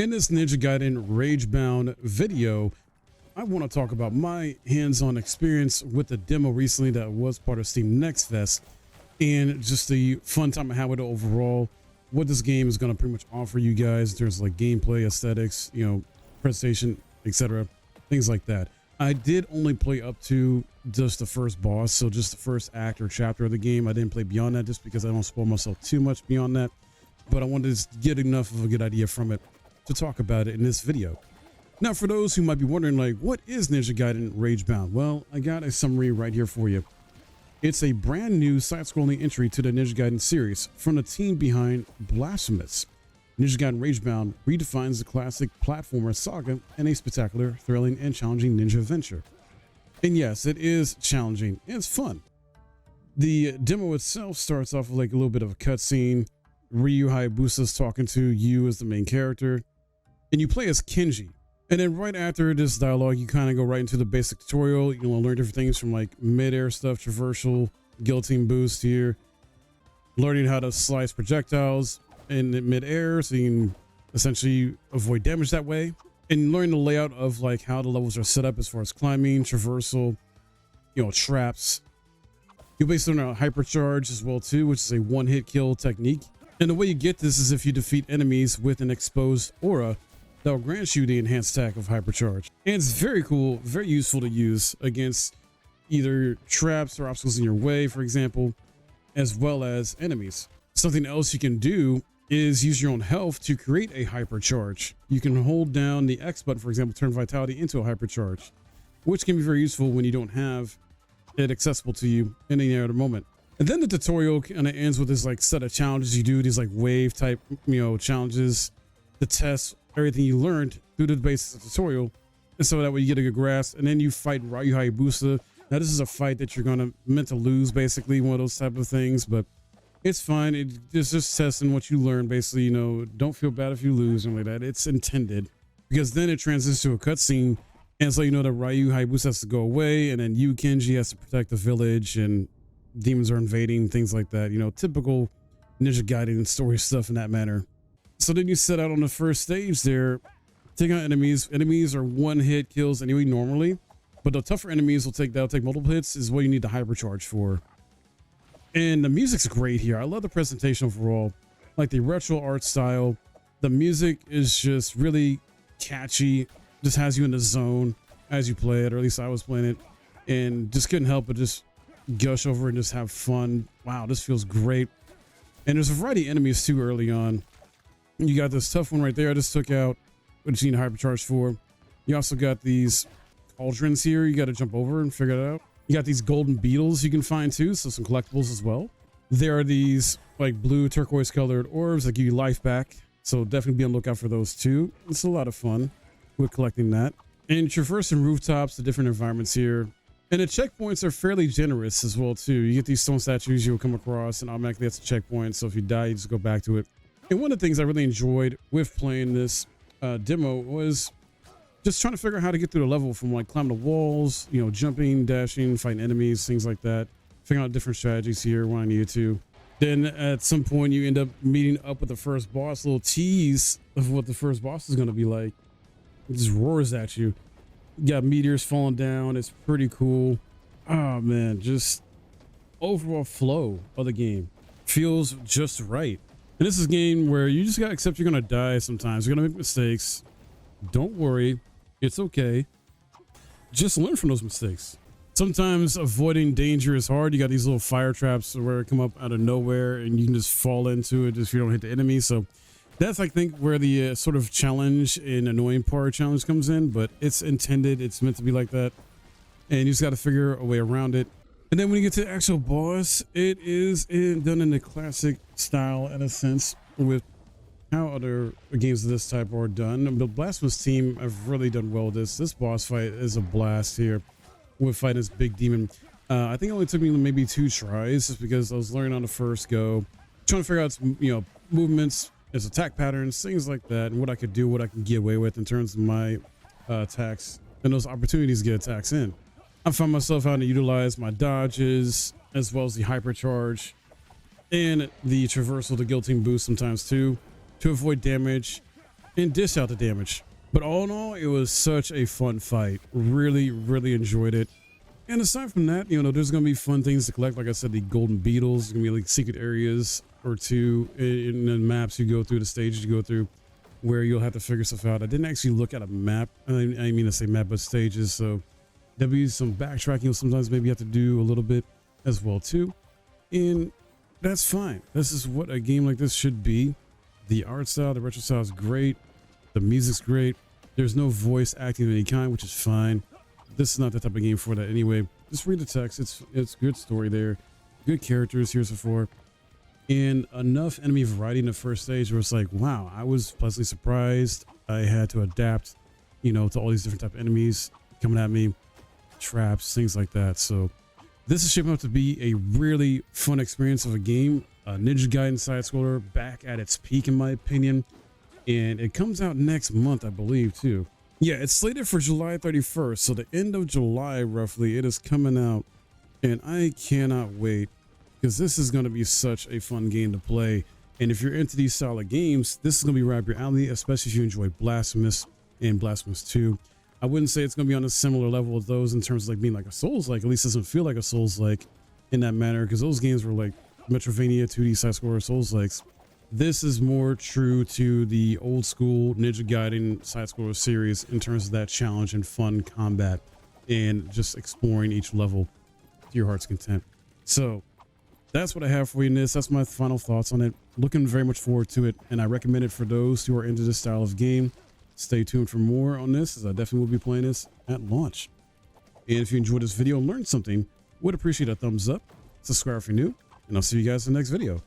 In this Ninja Gaiden Ragebound video, I want to talk about my hands-on experience with the demo recently that was part of Steam Next Fest, and just the fun time I had with it overall, what this game is going to pretty much offer you guys in terms of like gameplay, aesthetics, presentation, etc., things like that. I did only play up to just the first boss, so just the first act or chapter of the game. I didn't play beyond that just because I don't spoil myself too much beyond that, but I wanted to get enough of a good idea from it to talk about it in this video. Now, for those who might be wondering, like, what is Ninja Gaiden Ragebound? Well, I got a summary right here for you. It's a brand new side-scrolling entry to the Ninja Gaiden series from the team behind Blasphemous. Ninja Gaiden Ragebound redefines the classic platformer saga in a spectacular, thrilling, and challenging ninja adventure. And yes, it is challenging and it's fun. The demo itself starts off with like a little bit of a cutscene. Ryu Hayabusa's talking to you as the main character, and you play as Kenji. And then right after this dialogue, you kind of go right into the basic tutorial. You'll learn different things from like mid-air stuff, traversal, guillotine boost here, learning how to slice projectiles in mid-air so you can essentially avoid damage that way, and learn the layout of like how the levels are set up as far as climbing, traversal, traps. You'll basically learn how to hypercharge as well too, which is a one-hit kill technique. And the way you get this is if you defeat enemies with an exposed aura that will grant you the enhanced attack of hypercharge. And it's very cool, very useful to use against either traps or obstacles in your way, for example, as well as enemies. Something else you can do is use your own health to create a hypercharge. You can hold down the X button, for example, turn vitality into a hypercharge, which can be very useful when you don't have it accessible to you in any other moment. And then the tutorial kind of ends with this like set of challenges you do, these like wave type, challenges to test everything you learned through the basics of the tutorial. And so that way you get a good grasp, and then you fight Ryu Hayabusa. Now this is a fight that you're meant to lose, basically, one of those type of things, but it's fine. It's just testing what you learn, basically. Don't feel bad if you lose or like that. It's intended, because then it transitions to a cutscene, and so that Ryu Hayabusa has to go away, and then you, Kenji, has to protect the village, and demons are invading, things like that. Typical Ninja Gaiden story stuff in that manner. So then you set out on the first stage there, take out enemies. Enemies are one-hit kills anyway normally, but the tougher enemies that'll take multiple hits is what you need to hypercharge for. And the music's great here. I love the presentation overall, like the retro art style. The music is just really catchy, just has you in the zone as you play it, or at least I was playing it, and just couldn't help but just gush over and just have fun. Wow, this feels great. And there's a variety of enemies too early on. You got this tough one right there I just took out, which you need hypercharge for. You also got these cauldrons here you got to jump over and figure it out. You got these golden beetles you can find too, so some collectibles as well. There are these like blue turquoise colored orbs that give you life back, so definitely be on the lookout for those too. It's a lot of fun with collecting that. And traversing rooftops, the different environments here. And the checkpoints are fairly generous as well too. You get these stone statues you'll come across, and automatically that's a checkpoint, so if you die you just go back to it. And one of the things I really enjoyed with playing this demo was just trying to figure out how to get through the level, from like climbing the walls, jumping, dashing, fighting enemies, things like that. Figuring out different strategies here when I needed to. Then at some point you end up meeting up with the first boss, a little tease of what the first boss is going to be like. It just roars at you. You got meteors falling down. It's pretty cool. Oh man, just overall flow of the game feels just right. And this is a game where you just gotta accept you're gonna die sometimes. You're gonna make mistakes. Don't worry, it's okay. Just learn from those mistakes. Sometimes avoiding danger is hard. You got these little fire traps where it come up out of nowhere and you can just fall into it if you don't hit the enemy. So that's, I think, where the sort of challenge and annoying part challenge comes in, but it's intended. It's meant to be like that. And you just got to figure a way around it. And then when you get to the actual boss, it is done in the classic style, in a sense, with how other games of this type are done. The Blasphemous team have really done well with this. This boss fight is a blast here with fighting this big demon. I think it only took me maybe 2 tries, just because I was learning on the first go, trying to figure out its, movements, its attack patterns, things like that, and what I could do, what I can get away with in terms of my attacks and those opportunities to get attacks in. I found myself having to utilize my dodges as well as the hypercharge and the traversal, the guillotine boost sometimes too, to avoid damage and dish out the damage. But all in all, it was such a fun fight. Really, really enjoyed it. And aside from that, you know, there's going to be fun things to collect. Like I said, the golden beetles, going to be like secret areas or two in the maps you go through, the stages you go through, where you'll have to figure stuff out. I didn't actually look at a map. I mean to say map, but stages. So there'll be some backtracking. You'll sometimes maybe have to do a little bit as well too. And that's fine. This is what a game like this should be. The art style, the retro style is great. The music's great. There's no voice acting of any kind, which is fine. This is not the type of game for that anyway. Just read the text. It's good story there. Good characters heretofore. And enough enemy variety in the first stage where it's like, wow, I was pleasantly surprised. I had to adapt, you know, to all these different type of enemies coming at me, traps, things like that. So this is shaping up to be a really fun experience of a game. Ninja Gaiden side scroller back at its peak, in my opinion. And it comes out next month, I believe, too. Yeah, it's slated for July 31st. So the end of July, roughly, it is coming out. And I cannot wait, because this is going to be such a fun game to play. And if you're into these style of games, this is going to be right up your alley, especially if you enjoy Blasphemous and Blasphemous 2. I wouldn't say it's going to be on a similar level with those in terms of like being like a Souls-like. At least it doesn't feel like a Souls-like in that manner, because those games were like Metroidvania 2D side-scroller Souls-likes. This is more true to the old school Ninja Gaiden side-scroller series in terms of that challenge and fun combat and just exploring each level to your heart's content. So that's what I have for you in this. That's my final thoughts on it. Looking very much forward to it, and I recommend it for those who are into this style of game. Stay tuned for more on this, as I definitely will be playing this at launch. And if you enjoyed this video and learned something, would appreciate a thumbs up, subscribe if you're new, and I'll see you guys in the next video.